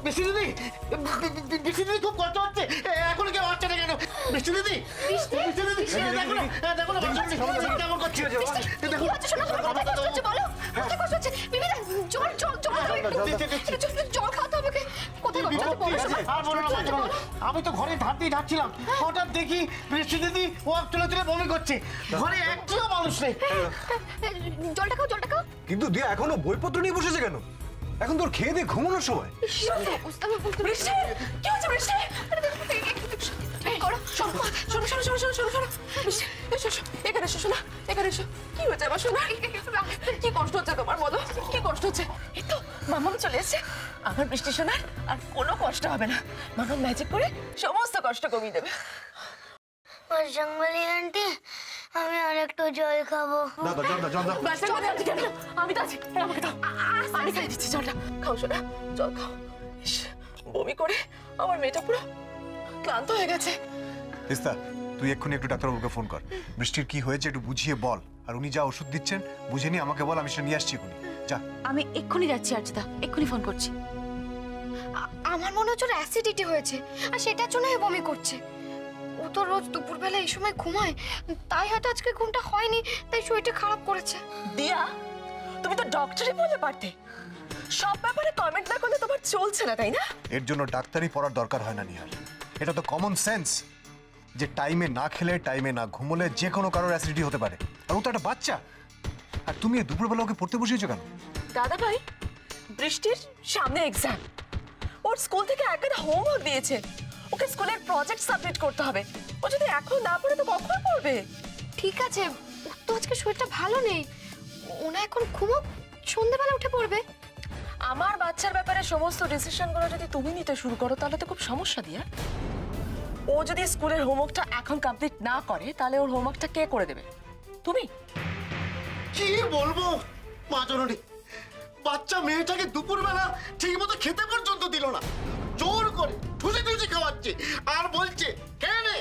বৃষ্টি দিদি, বৃষ্টি দিদি খুব কষ্ট হচ্ছে, এখন কেউ হচ্ছে না কেন? বৃষ্টি দিদি, বৃষ্টি দিদি, দেখো না, দেখো না, কেমন করছে? আমি তো ঘরে ধার ধাচ্ছিলাম, হঠাৎ দেখি বৃষ্টি দিদি ও চলে চলে বমি করছে, ঘরে একটিও মানুষ নেই। জলটা খাও, জলটা খাও। কিন্তু দিয়া এখনো বইপত্র নিয়ে বসেছে কেন? এখন তোর খেয়ে দিয়ে ঘুমানোর সময়। বৃষ্টি, কি হচ্ছে বৃষ্টি? এখানে এসো শোনা, এখানে এসো। কি হচ্ছে আমার শোনা? কি কষ্ট হচ্ছে তোমার বলো? কি কষ্ট হচ্ছে? এই তো মামাম চলে এসেছে। আমার বৃষ্টি শোনার আর কোনো কষ্ট হবে না। মামাম ম্যাজিক করে সমস্ত কষ্ট কমিয়ে দেবে। জঙ্গলি আন্টি, আমি আর একটু জল খাবো। আমি তো আছি, আমাকে দাও, আমি খাই দিচ্ছি জলটা। খাও শোনা, জল খাও। বমি করে আমার মেয়েটা পুরো ক্লান্ত হয়ে গেছে। তিস্তা, তুই এক্ষুনি একটু ডাক্তারবাবুকে ফোন কর। বৃষ্টির কি হয়েছে একটু বুঝিয়ে বল, আর উনি যা ওষুধ দিচ্ছেন বুঝে নিয়ে আমাকে বল, আমি সেটা নিয়ে আসছি এক্ষুনি। যা। আমি এক্ষুনি যাচ্ছি আর্চিতা, এক্ষুনি ফোন করছি। আমার মনে হচ্ছে অ্যাসিডিটি হয়েছে, আর সেটার জন্য বমি করছে। ও তো রোজ দুপুরবেলা এই সময় ঘুমায়, তাই হয়তো আজকে ঘুমটা হয়নি, তাই শরীরটা খারাপ করেছে। দিয়া, তুমি তো ডক্টরই বলে পারতে। সব ব্যাপারে কমেন্ট না করলে তোমার চলছে না, তাই না? এর জন্য ডাক্তারই পড়ার দরকার হয় না নিহার, এটা তো কমন সেন্স যে টাইমে না খেলে, টাইমে না ঘুমোলে যে কোনো কারোর অ্যাসিডিটি হতে পারে। আর ও তো একটা বাচ্চা, আর তুমি দুপুরবেলা ওকে পড়তে বসিয়েছো কেন? দাদা ভাই, বৃষ্টির সামনে এক্সাম, ওর স্কুল থেকে একটা হোমওয়ার্ক দিয়েছে, ওকে স্কুলের প্রজেক্ট সাবমিট করতে হবে। ও যদি এখন না পড়ে তো কখন পড়বে? ঠিক আছে, ওর তো আজকে শরীরটা ভালো নেই, ওনা এখন ঘুমোক, সন্ধ্যাবেলা উঠে পড়বে। আমার বাচ্চার ব্যাপারে সমস্ত ডিসিশনগুলো যদি তুমি নিতে শুরু করো তাহলে তো খুব সমস্যা। দিয়া, ও যদি স্কুলের হোমওয়ার্কটা এখন কমপ্লিট না করে তাহলে ওর হোমওয়ার্কটা কে করে দেবে? তুমি। কি বলবো মা জননী, বাচ্চা মেয়েটাকে দুপুরবেলা ঠিক মতো খেতে পর্যন্ত দিল না, জোর করে ঠুসে ঠুসে খাওয়াচ্ছে, আর বলছে খেয়ে নে,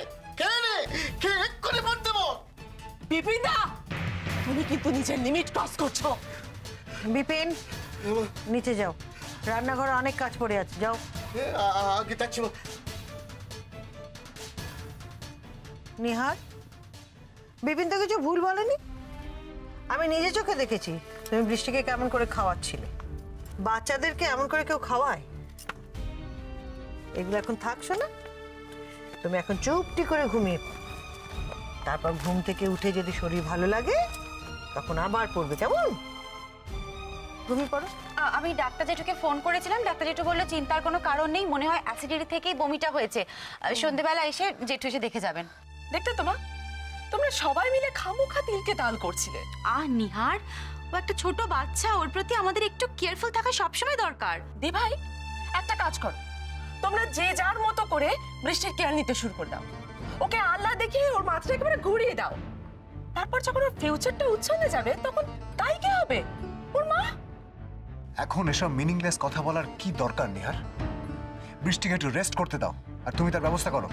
খেয়ে এক্ষুনি পড়তে বল। বিপিন দা, তুমি কিন্তু নিজের লিমিট ক্রস করছো। বিপিন, নিচে যাও, রান্নাঘরে অনেক কাজ পড়ে আছে, যাও। আগে যাচ্ছি। নিহার, বিপিন তো কিছু ভুল বলেনি, আমি নিজে চোখে দেখেছি তুমি বৃষ্টিকে কেমন করে খাওয়াচ্ছিলে। বাচ্চাদেরকে এমন করে কেউ খাওয়ায়? এগুলো এখন থাকছো না, তুমি এখন চুপটি করে ঘুমিয়ে পড়ো। তারপর ঘুম থেকে উঠে যদি শরীর ভালো লাগে তখন আবার পড়বে, কেমন? ঘুমিয়ে পড়ো। আমি ডাক্তার জেঠুকে ফোন করেছিলাম, ডাক্তার জেঠু বললো চিন্তার কোনো কারণ নেই, মনে হয় অ্যাসিডিটি থেকেই বমিটা হয়েছে। সন্ধ্যেবেলা এসে জেঠু এসে দেখে যাবেন। দেখতে তোমরা সবাই মিলে খামোখা তিলকে তাল করছিলে। নিহার, ও একটা ছোট বাচ্চা, ওর প্রতি আমাদের একটু কেয়ারফুল থাকা সবসময় দরকার। দি ভাই, একটা কাজ করো, তোমরা যে যার মতো করে বৃষ্টির কেয়ার নিতে শুরু করে দাও। ওকে আল্লাহ দেখিয়ে ওর মাথাটা একেবারে ঘুরিয়ে দাও। তারপর যখন ওর ফিউচারটা উচ্ছন্নে যাবে তখন তাই কি হবে? ওর মা। এখন এসব মিনিংলেস কথা বলার কি দরকার নিহার? বৃষ্টিকে একটু রেস্ট করতে দাও, আর তুমি তার ব্যবস্থা করো।